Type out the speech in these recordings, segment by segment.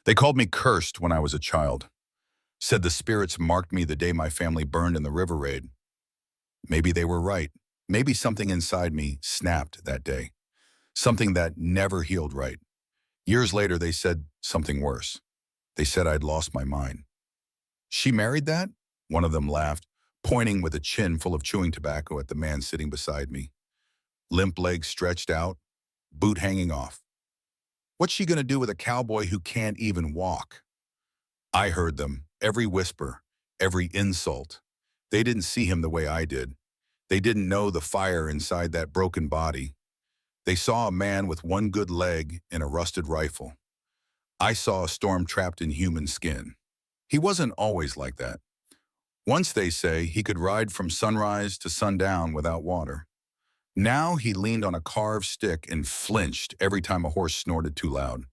They called me cursed when I was a child. Said the spirits marked me the day my family burned in the river raid. Maybe they were right. Maybe something inside me snapped that day. Something that never healed right. Years later, they said something worse. They said I'd lost my mind. She married that? One of them laughed, pointing with a chin full of chewing tobacco at the man sitting beside me. Limp legs stretched out, boot hanging off. What's she gonna do with a cowboy who can't even walk? I heard them, every whisper, every insult. They didn't see him the way I did. They didn't know the fire inside that broken body. They saw a man with one good leg and a rusted rifle. I saw a storm trapped in human skin. He wasn't always like that. Once, they say, he could ride from sunrise to sundown without water. Now he leaned on a carved stick and flinched every time a horse snorted too loud.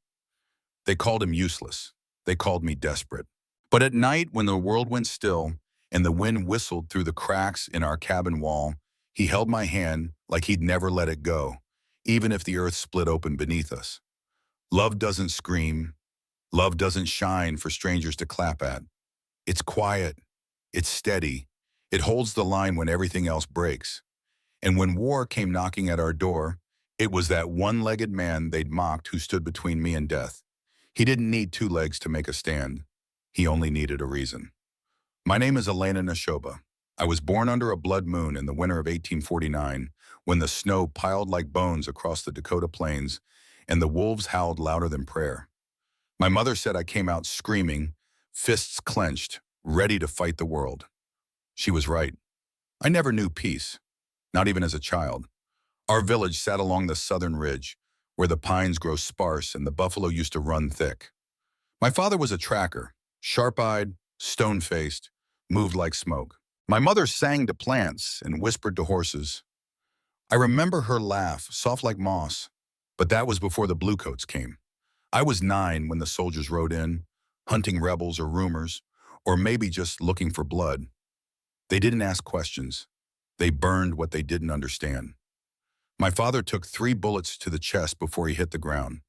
They called him useless. They called me desperate. But at night, when the world went still and the wind whistled through the cracks in our cabin wall, he held my hand like he'd never let it go, even if the earth split open beneath us. Love doesn't scream. Love doesn't shine for strangers to clap at. It's quiet. It's steady. It holds the line when everything else breaks. And when war came knocking at our door, it was that one-legged man they'd mocked who stood between me and death. He didn't need two legs to make a stand. He only needed a reason. My name is Elena Neshoba. I was born under a blood moon in the winter of 1849, when the snow piled like bones across the Dakota plains and the wolves howled louder than prayer. My mother said I came out screaming, fists clenched, ready to fight the world. She was right. I never knew peace, not even as a child. Our village sat along the southern ridge, where the pines grow sparse and the buffalo used to run thick. My father was a tracker, sharp-eyed, stone-faced, moved like smoke. My mother sang to plants and whispered to horses. I remember her laugh, soft like moss, but that was before the bluecoats came. I was 9 when the soldiers rode in, hunting rebels or rumors, or maybe just looking for blood. They didn't ask questions. They burned what they didn't understand. My father took 3 bullets to the chest before he hit the ground.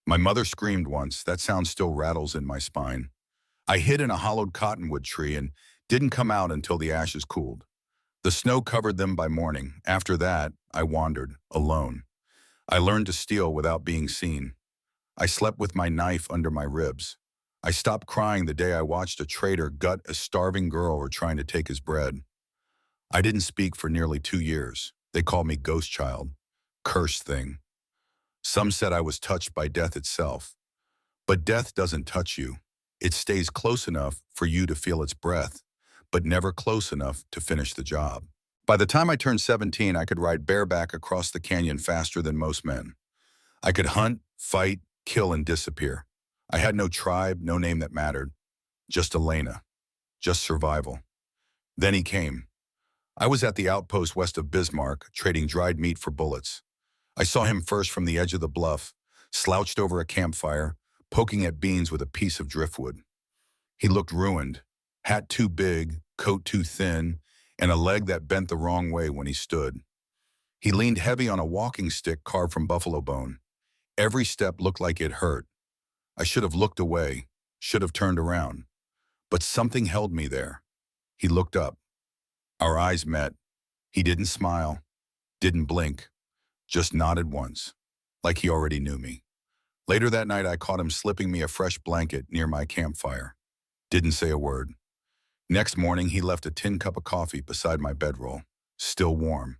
My mother screamed once. That sound still rattles in my spine. I hid in a hollowed cottonwood tree and didn't come out until the ashes cooled. The snow covered them by morning. After that, I wandered, alone. I learned to steal without being seen. I slept with my knife under my ribs. I stopped crying the day I watched a traitor gut a starving girl or trying to take his bread. I didn't speak for nearly 2 years. They called me ghost child, cursed thing. Some said I was touched by death itself. But death doesn't touch you. It stays close enough for you to feel its breath, but never close enough to finish the job. By the time I turned 17, I could ride bareback across the canyon faster than most men. I could hunt, fight, kill, and disappear. I had no tribe, no name that mattered. Just Elena. Just survival. Then he came. I was at the outpost west of Bismarck, trading dried meat for bullets. I saw him first from the edge of the bluff, slouched over a campfire, poking at beans with a piece of driftwood. He looked ruined, hat too big, coat too thin, and a leg that bent the wrong way when he stood. He leaned heavy on a walking stick carved from buffalo bone. Every step looked like it hurt. I should have looked away, should have turned around. But something held me there. He looked up. Our eyes met. He didn't smile, didn't blink, just nodded once, like he already knew me. Later that night, I caught him slipping me a fresh blanket near my campfire. Didn't say a word. Next morning, he left a tin cup of coffee beside my bedroll, still warm.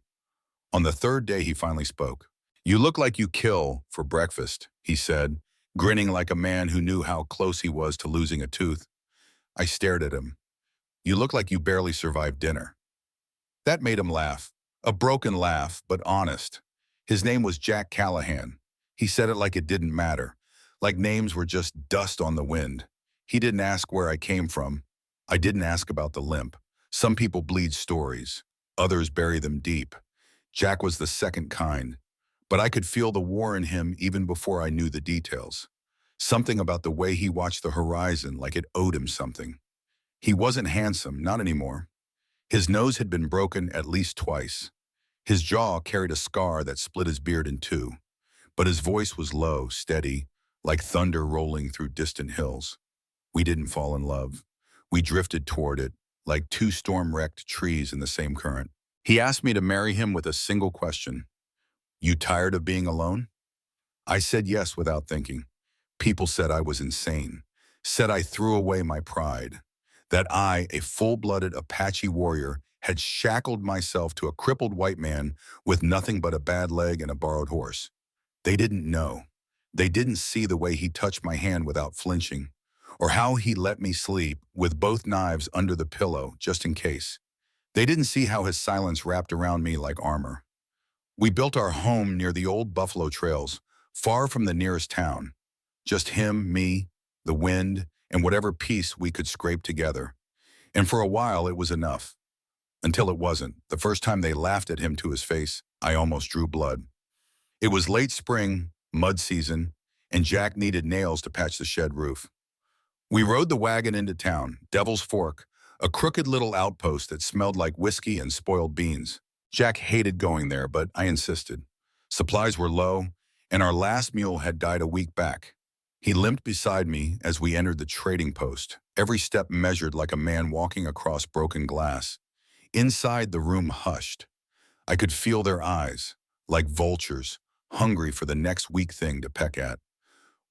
On the 3rd day, he finally spoke. "You look like you kill for breakfast," he said, grinning like a man who knew how close he was to losing a tooth. I stared at him. "You look like you barely survived dinner." That made him laugh. A broken laugh, but honest. His name was Jack Callahan. He said it like it didn't matter, like names were just dust on the wind. He didn't ask where I came from. I didn't ask about the limp. Some people bleed stories. Others bury them deep. Jack was the second kind. But I could feel the war in him even before I knew the details. Something about the way he watched the horizon, like it owed him something. He wasn't handsome, not anymore. His nose had been broken at least twice. His jaw carried a scar that split his beard in two. But his voice was low, steady, like thunder rolling through distant hills. We didn't fall in love. We drifted toward it, like two storm-wrecked trees in the same current. He asked me to marry him with a single question. You tired of being alone? I said yes without thinking. People said I was insane, said I threw away my pride, that I, a full-blooded Apache warrior, had shackled myself to a crippled white man with nothing but a bad leg and a borrowed horse. They didn't know. They didn't see the way he touched my hand without flinching, or how he let me sleep with both knives under the pillow just in case. They didn't see how his silence wrapped around me like armor. We built our home near the old buffalo trails, far from the nearest town. Just him, me, the wind, and whatever peace we could scrape together. And for a while it was enough. Until it wasn't. The first time they laughed at him to his face, I almost drew blood. It was late spring, mud season, and Jack needed nails to patch the shed roof. We rode the wagon into town, Devil's Fork, a crooked little outpost that smelled like whiskey and spoiled beans. Jack hated going there, but I insisted. Supplies were low, and our last mule had died a week back. He limped beside me as we entered the trading post, every step measured like a man walking across broken glass. Inside, the room hushed. I could feel their eyes, like vultures, hungry for the next weak thing to peck at.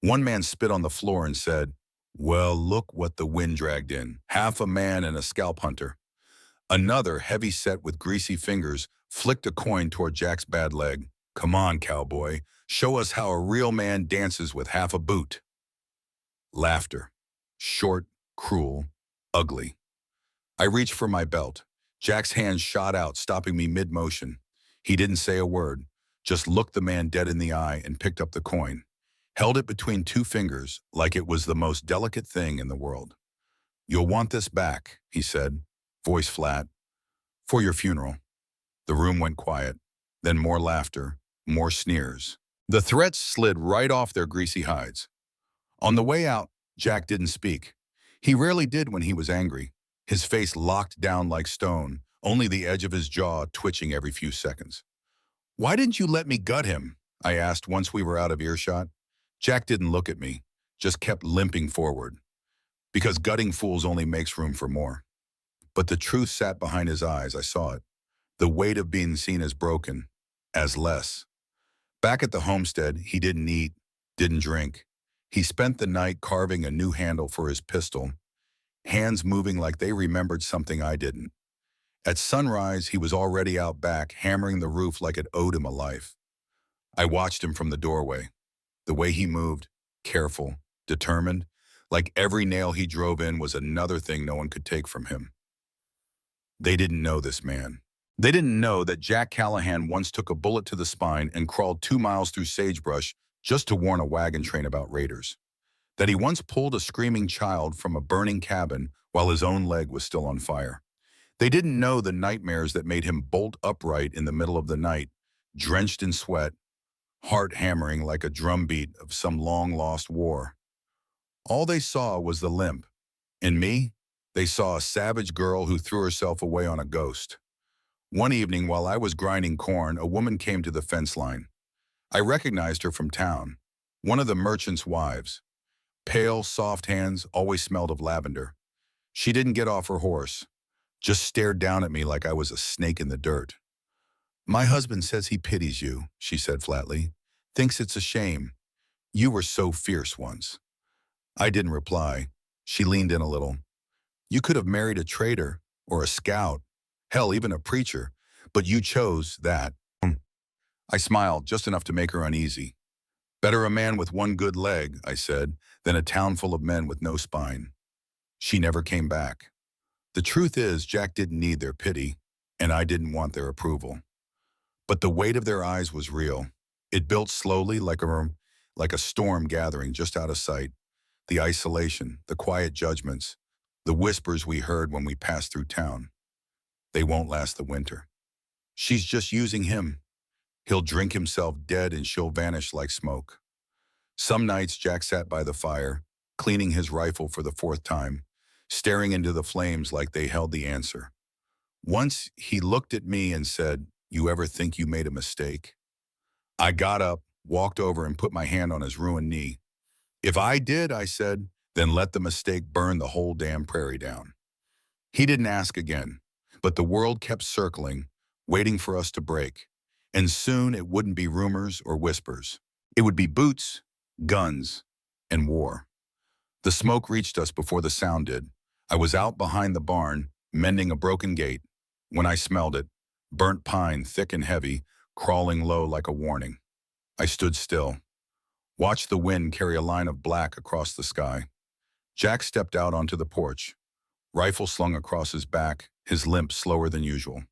One man spit on the floor and said, "Well, look what the wind dragged in. Half a man and a scalp hunter." Another, heavy-set with greasy fingers, flicked a coin toward Jack's bad leg. "Come on, cowboy. Show us how a real man dances with half a boot." Laughter. Short, cruel, ugly. I reached for my belt. Jack's hand shot out, stopping me mid-motion. He didn't say a word, just looked the man dead in the eye and picked up the coin. Held it between two fingers like it was the most delicate thing in the world. "You'll want this back," he said, voice flat, "for your funeral." The room went quiet, then more laughter, more sneers. The threats slid right off their greasy hides. On the way out, Jack didn't speak. He rarely did when he was angry, his face locked down like stone, only the edge of his jaw twitching every few seconds. "Why didn't you let me gut him?" I asked once we were out of earshot. Jack didn't look at me, just kept limping forward. Because gutting fools only makes room for more. But the truth sat behind his eyes, I saw it. The weight of being seen as broken, as less. Back at the homestead, he didn't eat, didn't drink. He spent the night carving a new handle for his pistol, hands moving like they remembered something I didn't. At sunrise, he was already out back, hammering the roof like it owed him a life. I watched him from the doorway. The way he moved, careful, determined, like every nail he drove in was another thing no one could take from him. They didn't know this man. They didn't know that Jack Callahan once took a bullet to the spine and crawled 2 miles through sagebrush just to warn a wagon train about raiders. That he once pulled a screaming child from a burning cabin while his own leg was still on fire. They didn't know the nightmares that made him bolt upright in the middle of the night, drenched in sweat, heart hammering like a drumbeat of some long-lost war. All they saw was the limp. In me, they saw a savage girl who threw herself away on a ghost. One evening, while I was grinding corn, a woman came to the fence line. I recognized her from town, one of the merchant's wives. Pale, soft hands, always smelled of lavender. She didn't get off her horse, just stared down at me like I was a snake in the dirt. "My husband says he pities you," she said flatly. "Thinks it's a shame. You were so fierce once." I didn't reply. She leaned in a little. "You could have married a trader or a scout, hell, even a preacher, but you chose that." I smiled, just enough to make her uneasy. "Better a man with one good leg," I said, "than a town full of men with no spine." She never came back. The truth is, Jack didn't need their pity, and I didn't want their approval. But the weight of their eyes was real. It built slowly like a storm gathering just out of sight. The isolation, the quiet judgments, the whispers we heard when we passed through town. They won't last the winter. She's just using him. He'll drink himself dead and she'll vanish like smoke. Some nights Jack sat by the fire, cleaning his rifle for the 4th time, staring into the flames like they held the answer. Once he looked at me and said, "You ever think you made a mistake?" I got up, walked over and put my hand on his ruined knee. If I did, I said, then let the mistake burn the whole damn prairie down. He didn't ask again, but the world kept circling, waiting for us to break. And soon it wouldn't be rumors or whispers. It would be boots, guns, and war. The smoke reached us before the sound did. I was out behind the barn, mending a broken gate, when I smelled it, burnt pine thick and heavy, crawling low like a warning. I stood still, watched the wind carry a line of black across the sky. Jack stepped out onto the porch, rifle slung across his back, his limp slower than usual.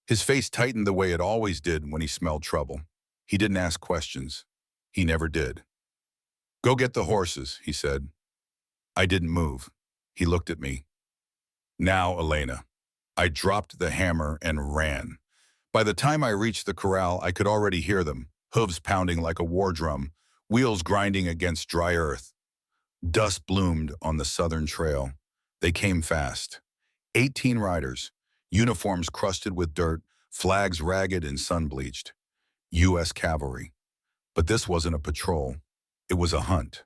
His face tightened the way it always did when he smelled trouble. He didn't ask questions. He never did. "Go get the horses," he said. I didn't move. He looked at me. "Now, Elena." I dropped the hammer and ran. By the time I reached the corral, I could already hear them, hooves pounding like a war drum, wheels grinding against dry earth. Dust bloomed on the southern trail. They came fast. 18 riders, uniforms crusted with dirt, flags ragged and sun-bleached. U.S. cavalry. But this wasn't a patrol. It was a hunt.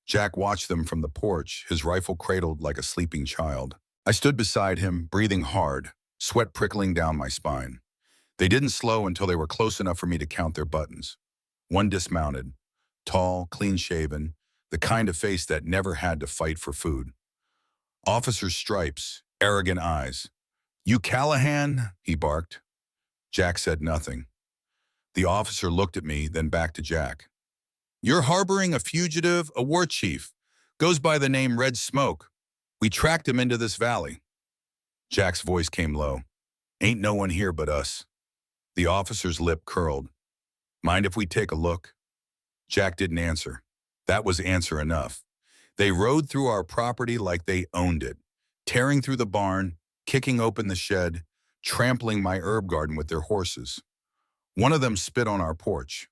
Jack watched them from the porch, his rifle cradled like a sleeping child. I stood beside him, breathing hard, sweat prickling down my spine. They didn't slow until they were close enough for me to count their buttons. One dismounted, tall, clean-shaven, the kind of face that never had to fight for food. Officer's stripes, arrogant eyes. "You Callahan?" he barked. Jack said nothing. The officer looked at me, then back to Jack. "You're harboring a fugitive, a war chief. Goes by the name Red Smoke. We tracked him into this valley." Jack's voice came low. "Ain't no one here but us." The officer's lip curled. "Mind if we take a look?" Jack didn't answer. That was answer enough. They rode through our property like they owned it, tearing through the barn, kicking open the shed, trampling my herb garden with their horses. One of them spit on our porch.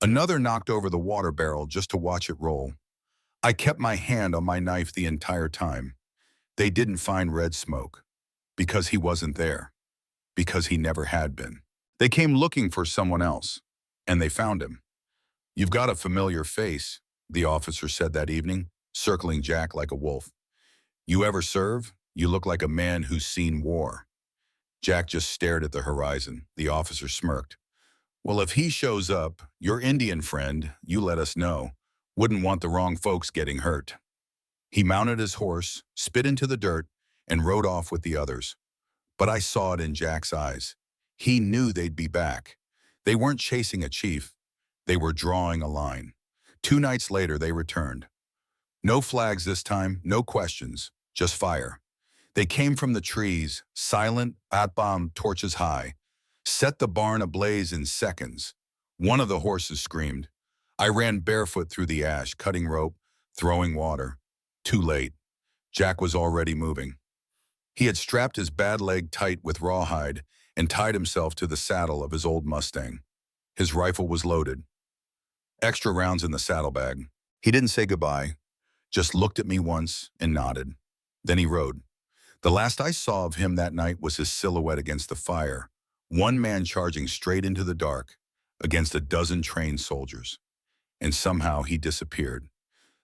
Another knocked over the water barrel just to watch it roll. I kept my hand on my knife the entire time. They didn't find Red Smoke. Because he wasn't there. Because he never had been. They came looking for someone else. And they found him. "You've got a familiar face," the officer said that evening, circling Jack like a wolf. "You ever serve? You look like a man who's seen war." Jack just stared at the horizon. The officer smirked. "Well, if he shows up, your Indian friend, you let us know. Wouldn't want the wrong folks getting hurt." He mounted his horse, spit into the dirt, and rode off with the others. But I saw it in Jack's eyes. He knew they'd be back. They weren't chasing a chief. They were drawing a line. 2 nights later, they returned. No flags this time, no questions, just fire. They came from the trees, silent, at-bomb torches high, set the barn ablaze in seconds. One of the horses screamed. I ran barefoot through the ash, cutting rope, throwing water. Too late. Jack was already moving. He had strapped his bad leg tight with rawhide and tied himself to the saddle of his old Mustang. His rifle was loaded. Extra rounds in the saddlebag. He didn't say goodbye, just looked at me once and nodded. Then he rode. The last I saw of him that night was his silhouette against the fire, one man charging straight into the dark against a dozen trained soldiers. And somehow he disappeared.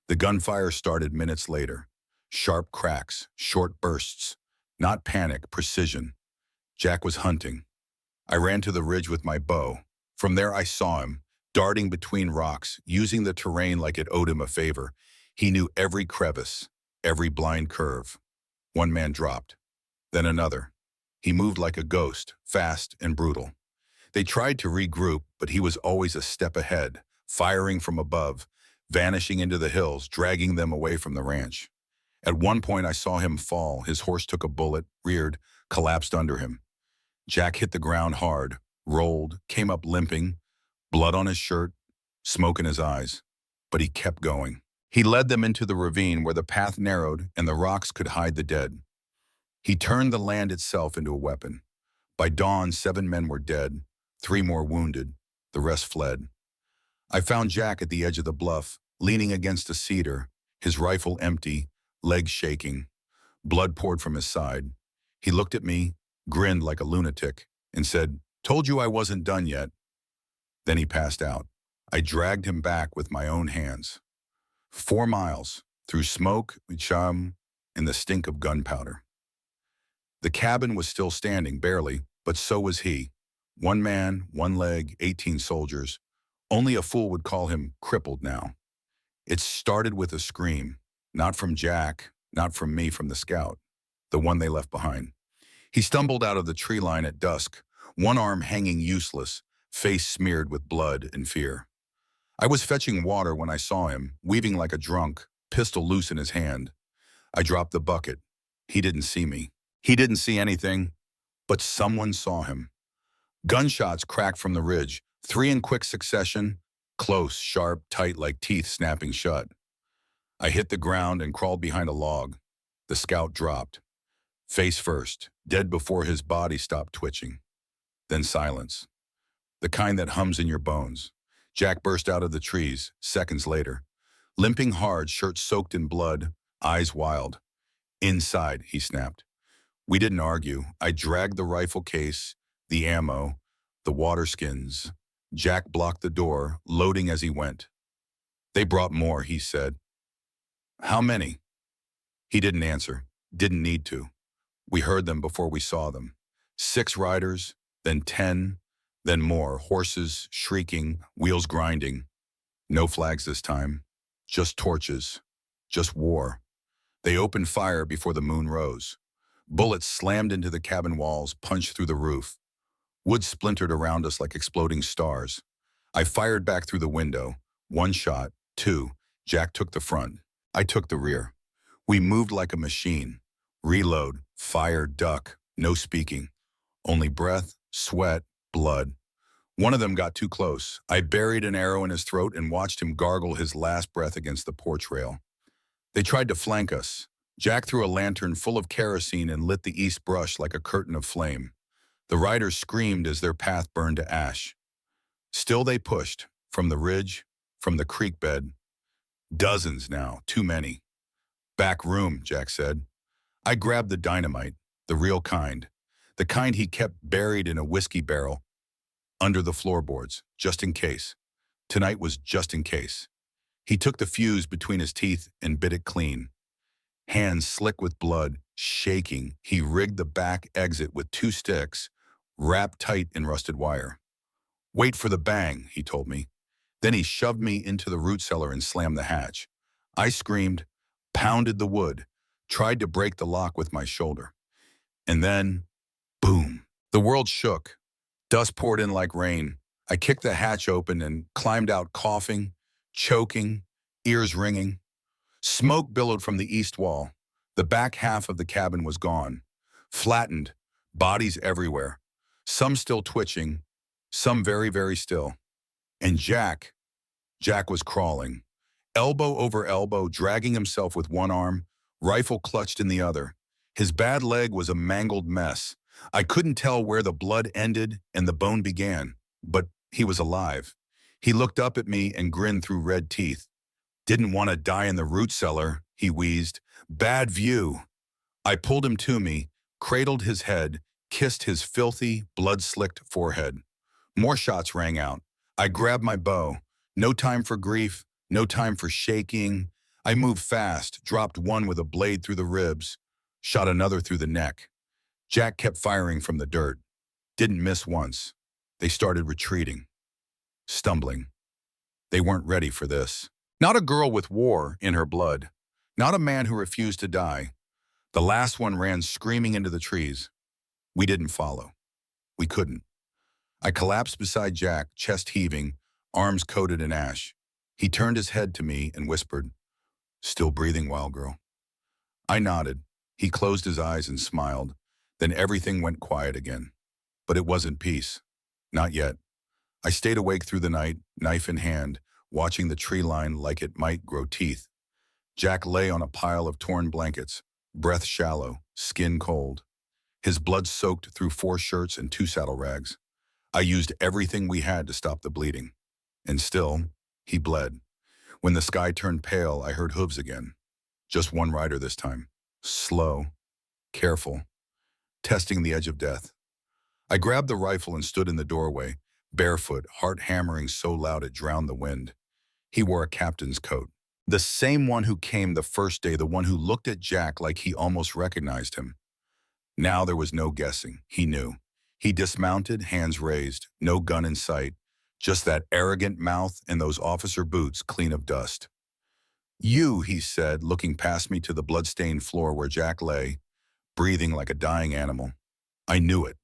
The gunfire started minutes later. Sharp cracks, short bursts, not panic, precision. Jack was hunting. I ran to the ridge with my bow. From there I saw him, darting between rocks, using the terrain like it owed him a favor. He knew every crevice, every blind curve. One man dropped, then another. He moved like a ghost, fast and brutal. They tried to regroup, but he was always a step ahead, firing from above, vanishing into the hills, dragging them away from the ranch. At one point I saw him fall. His horse took a bullet, reared, collapsed under him. Jack hit the ground hard, rolled, came up limping, blood on his shirt, smoke in his eyes. But he kept going. He led them into the ravine where the path narrowed and the rocks could hide the dead. He turned the land itself into a weapon. By dawn, 7 men were dead, 3 more wounded, the rest fled. I found Jack at the edge of the bluff, leaning against a cedar, his rifle empty, legs shaking. Blood poured from his side. He looked at me, grinned like a lunatic, and said, "Told you I wasn't done yet." Then he passed out. I dragged him back with my own hands. 4 miles, through smoke, chum, and the stink of gunpowder. The cabin was still standing, barely, but so was he. One man, one leg, 18 soldiers. Only a fool would call him crippled now. It started with a scream, not from Jack, not from me, from the scout, the one they left behind. He stumbled out of the tree line at dusk, one arm hanging useless, face smeared with blood and fear. I was fetching water when I saw him, weaving like a drunk, pistol loose in his hand. I dropped the bucket. He didn't see me. He didn't see anything, but someone saw him. Gunshots cracked from the ridge, 3 in quick succession, close, sharp, tight like teeth snapping shut. I hit the ground and crawled behind a log. The scout dropped, face first, dead before his body stopped twitching. Then silence, the kind that hums in your bones. Jack burst out of the trees, seconds later, limping hard, shirt soaked in blood, eyes wild. "Inside," he snapped. We didn't argue. I dragged the rifle case, the ammo, the water skins. Jack blocked the door, loading as he went. "They brought more," he said. "How many?" He didn't answer, didn't need to. We heard them before we saw them. 6 riders, then 10, then more, horses shrieking, wheels grinding. No flags this time, just torches, just war. They opened fire before the moon rose. Bullets slammed into the cabin walls, punched through the roof. Wood splintered around us like exploding stars. I fired back through the window. 1 shot, 2. Jack took the front. I took the rear. We moved like a machine. Reload, fire, duck, no speaking. Only breath, sweat, blood. One of them got too close. I buried an arrow in his throat and watched him gargle his last breath against the porch rail. They tried to flank us. Jack threw a lantern full of kerosene and lit the east brush like a curtain of flame. The riders screamed as their path burned to ash. Still they pushed, from the ridge, from the creek bed. Dozens now, too many. "Back room," Jack said. I grabbed the dynamite, the real kind. The kind he kept buried in a whiskey barrel under the floorboards, just in case. Tonight was just in case. He took the fuse between his teeth and bit it clean. Hands slick with blood, shaking, he rigged the back exit with 2 sticks, wrapped tight in rusted wire. "Wait for the bang," he told me. Then he shoved me into the root cellar and slammed the hatch. I screamed, pounded the wood, tried to break the lock with my shoulder. And then, boom. The world shook. Dust poured in like rain. I kicked the hatch open and climbed out coughing, choking, ears ringing. Smoke billowed from the east wall. The back half of the cabin was gone. Flattened, bodies everywhere. Some still twitching, some very, very still. And Jack was crawling. Elbow over elbow, dragging himself with one arm, rifle clutched in the other. His bad leg was a mangled mess. I couldn't tell where the blood ended and the bone began, but he was alive. He looked up at me and grinned through red teeth. "Didn't want to die in the root cellar," he wheezed. "Bad view." I pulled him to me, cradled his head, kissed his filthy, blood-slicked forehead. More shots rang out. I grabbed my bow. No time for grief, no time for shaking. I moved fast, dropped one with a blade through the ribs, shot another through the neck. Jack kept firing from the dirt. Didn't miss once. They started retreating, stumbling. They weren't ready for this. Not a girl with war in her blood. Not a man who refused to die. The last one ran screaming into the trees. We didn't follow. We couldn't. I collapsed beside Jack, chest heaving, arms coated in ash. He turned his head to me and whispered, "Still breathing, wild girl?" I nodded. He closed his eyes and smiled. Then everything went quiet again. But it wasn't peace. Not yet. I stayed awake through the night, knife in hand, watching the tree line like it might grow teeth. Jack lay on a pile of torn blankets, breath shallow, skin cold. His blood soaked through 4 shirts and 2 saddle rags. I used everything we had to stop the bleeding. And still, he bled. When the sky turned pale, I heard hooves again. Just one rider this time. Slow, careful, testing the edge of death. I grabbed the rifle and stood in the doorway, barefoot, heart hammering so loud it drowned the wind. He wore a captain's coat. The same one who came the first day, the one who looked at Jack like he almost recognized him. Now there was no guessing. He knew. He dismounted, hands raised, no gun in sight, just that arrogant mouth and those officer boots clean of dust. "You," he said, looking past me to the blood-stained floor where Jack lay, breathing like a dying animal. I knew it.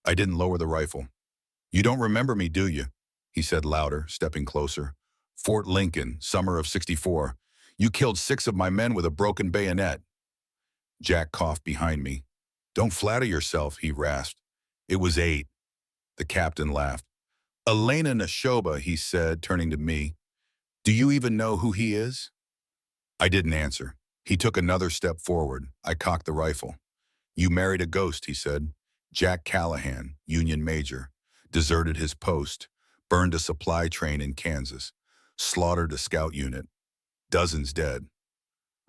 I didn't lower the rifle. "You don't remember me, do you?" he said louder, stepping closer. "Fort Lincoln, summer of '64. You killed 6 of my men with a broken bayonet." Jack coughed behind me. "Don't flatter yourself," he rasped. "It was 8. The captain laughed. "Elena Neshoba," he said, turning to me. "Do you even know who he is?" I didn't answer. He took another step forward. I cocked the rifle. "You married a ghost," he said. "Jack Callahan, Union Major, deserted his post, burned a supply train in Kansas, slaughtered a scout unit, dozens dead."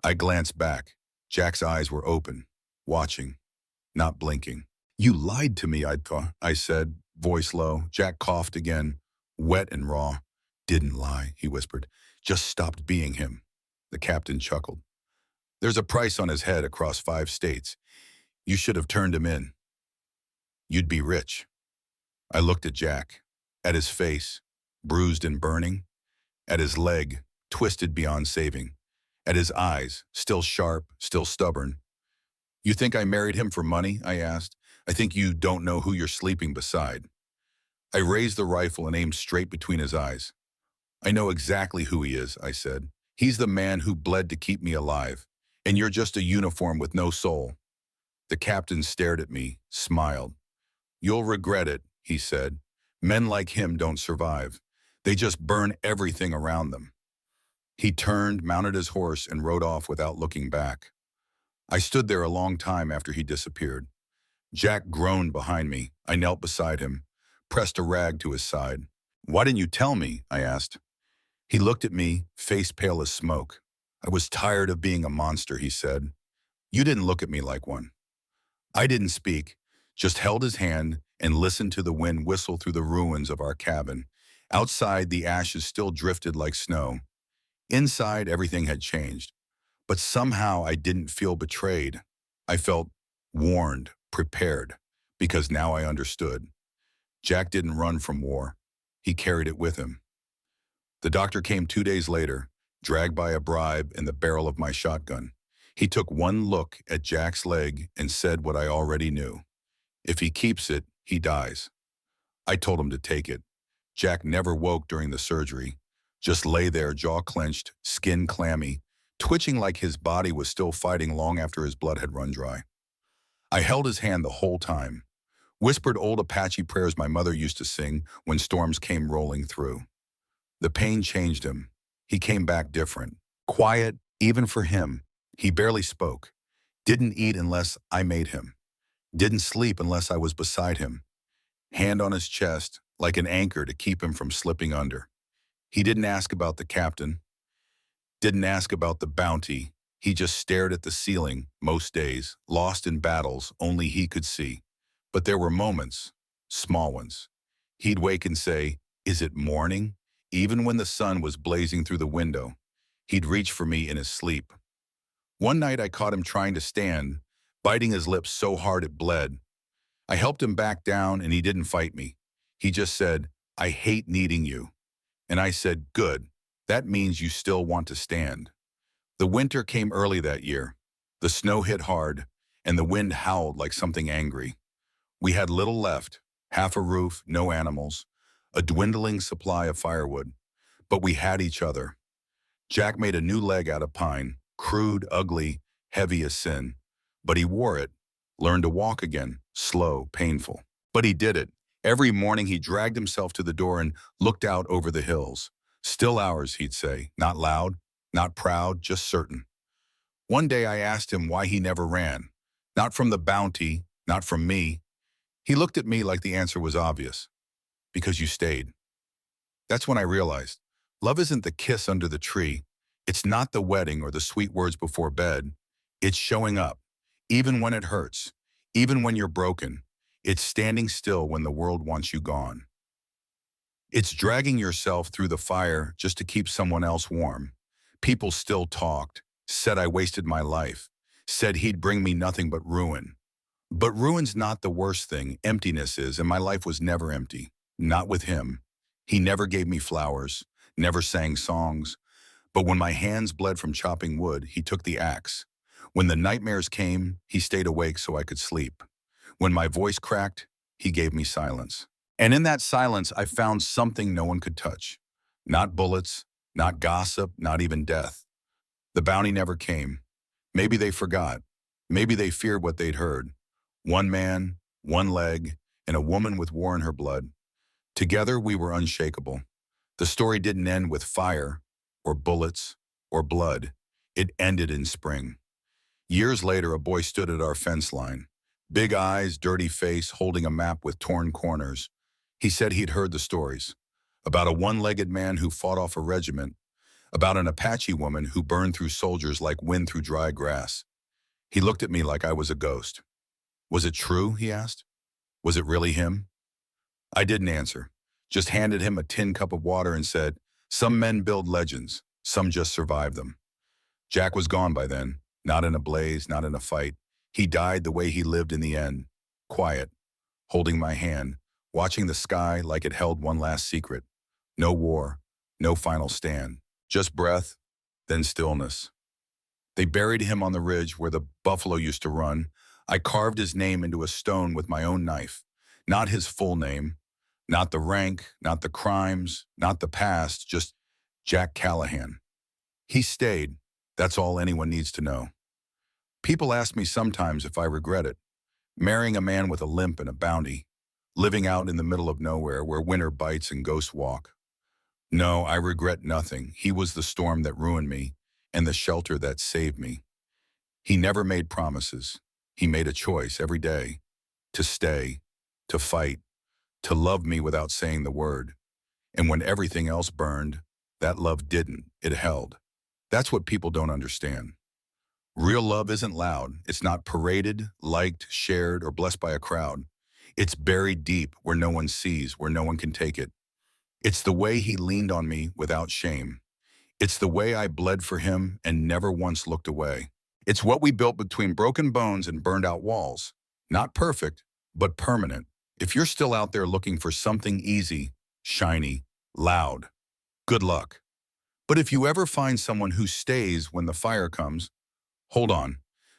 I glanced back. Jack's eyes were open, watching, not blinking. "You lied to me, I said, voice low. Jack coughed again, wet and raw. "Didn't lie," he whispered. "Just stopped being him." The captain chuckled. "There's a price on his head across 5 states. You should have turned him in. You'd be rich." I looked at Jack, at his face, bruised and burning, at his leg, twisted beyond saving, at his eyes, still sharp, still stubborn. "You think I married him for money?" I asked. "I think you don't know who you're sleeping beside." I raised the rifle and aimed straight between his eyes. "I know exactly who he is," I said. "He's the man who bled to keep me alive, and you're just a uniform with no soul." The captain stared at me, smiled. "You'll regret it," he said. "Men like him don't survive. They just burn everything around them." He turned, mounted his horse, and rode off without looking back. I stood there a long time after he disappeared. Jack groaned behind me. I knelt beside him, pressed a rag to his side. "Why didn't you tell me?" I asked. He looked at me, face pale as smoke. "I was tired of being a monster," he said. "You didn't look at me like one." I didn't speak, just held his hand and listened to the wind whistle through the ruins of our cabin. Outside, the ashes still drifted like snow. Inside, everything had changed. But somehow I didn't feel betrayed. I felt warned, prepared, because now I understood. Jack didn't run from war. He carried it with him. The doctor came 2 days later, dragged by a bribe and the barrel of my shotgun. He took one look at Jack's leg and said what I already knew. "If he keeps it, he dies." I told him to take it. Jack never woke during the surgery, just lay there, jaw clenched, skin clammy, twitching like his body was still fighting long after his blood had run dry. I held his hand the whole time, whispered old Apache prayers my mother used to sing when storms came rolling through. The pain changed him. He came back different, quiet, even for him. He barely spoke, didn't eat unless I made him, didn't sleep unless I was beside him, hand on his chest like an anchor to keep him from slipping under. He didn't ask about the captain, didn't ask about the bounty. He just stared at the ceiling most days, lost in battles only he could see. But there were moments, small ones. He'd wake and say, "Is it morning?" Even when the sun was blazing through the window. He'd reach for me in his sleep. One night I caught him trying to stand, biting his lips so hard it bled. I helped him back down and he didn't fight me. He just said, "I hate needing you." And I said, "Good. That means you still want to stand." The winter came early that year. The snow hit hard, and the wind howled like something angry. We had little left, half a roof, no animals, a dwindling supply of firewood. But we had each other. Jack made a new leg out of pine, crude, ugly, heavy as sin. But he wore it, learned to walk again, slow, painful. But he did it. Every morning he dragged himself to the door and looked out over the hills. "Still ours," he'd say, not loud, not proud, just certain. One day I asked him why he never ran. Not from the bounty, not from me. He looked at me like the answer was obvious. "Because you stayed." That's when I realized, love isn't the kiss under the tree. It's not the wedding or the sweet words before bed. It's showing up, even when it hurts, even when you're broken. It's standing still when the world wants you gone. It's dragging yourself through the fire just to keep someone else warm. People still talked, said I wasted my life, said he'd bring me nothing but ruin. But ruin's not the worst thing, emptiness is, and my life was never empty. Not with him. He never gave me flowers, never sang songs, but when my hands bled from chopping wood, he took the axe. When the nightmares came, he stayed awake so I could sleep. When my voice cracked, he gave me silence. And in that silence, I found something no one could touch. Not bullets, not gossip, not even death. The bounty never came. Maybe they forgot. Maybe they feared what they'd heard. One man, one leg, and a woman with war in her blood. Together, we were unshakable. The story didn't end with fire, or bullets, or blood. It ended in spring. Years later, a boy stood at our fence line. Big eyes, dirty face, holding a map with torn corners. He said he'd heard the stories. About a one-legged man who fought off a regiment. About an Apache woman who burned through soldiers like wind through dry grass. He looked at me like I was a ghost. Was it true, he asked? Was it really him? I didn't answer, just handed him a tin cup of water and said, some men build legends, some just survive them. Jack was gone by then, not in a blaze, not in a fight. He died the way he lived in the end, quiet, holding my hand, watching the sky like it held one last secret. No war, no final stand, just breath, then stillness. They buried him on the ridge where the buffalo used to run. I carved his name into a stone with my own knife, not his full name, not the rank, not the crimes, not the past, just Jack Callahan. He stayed. That's all anyone needs to know. People ask me sometimes if I regret it. Marrying a man with a limp and a bounty. Living out in the middle of nowhere where winter bites and ghosts walk. No, I regret nothing. He was the storm that ruined me and the shelter that saved me. He never made promises. He made a choice every day to stay, to fight, to love me without saying the word. And when everything else burned, that love didn't. It held. That's what people don't understand. Real love isn't loud. It's not paraded, liked, shared, or blessed by a crowd. It's buried deep where no one sees, where no one can take it. It's the way he leaned on me without shame. It's the way I bled for him and never once looked away. It's what we built between broken bones and burned out walls. Not perfect, but permanent. If you're still out there looking for something easy, shiny, loud, good luck. But if you ever find someone who stays when the fire comes, hold on,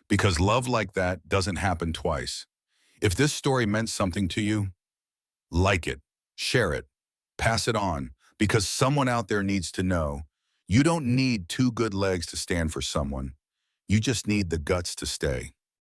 because love like that doesn't happen twice. If this story meant something to you, like it, share it, pass it on, because someone out there needs to know you don't need two good legs to stand for someone. You just need the guts to stay.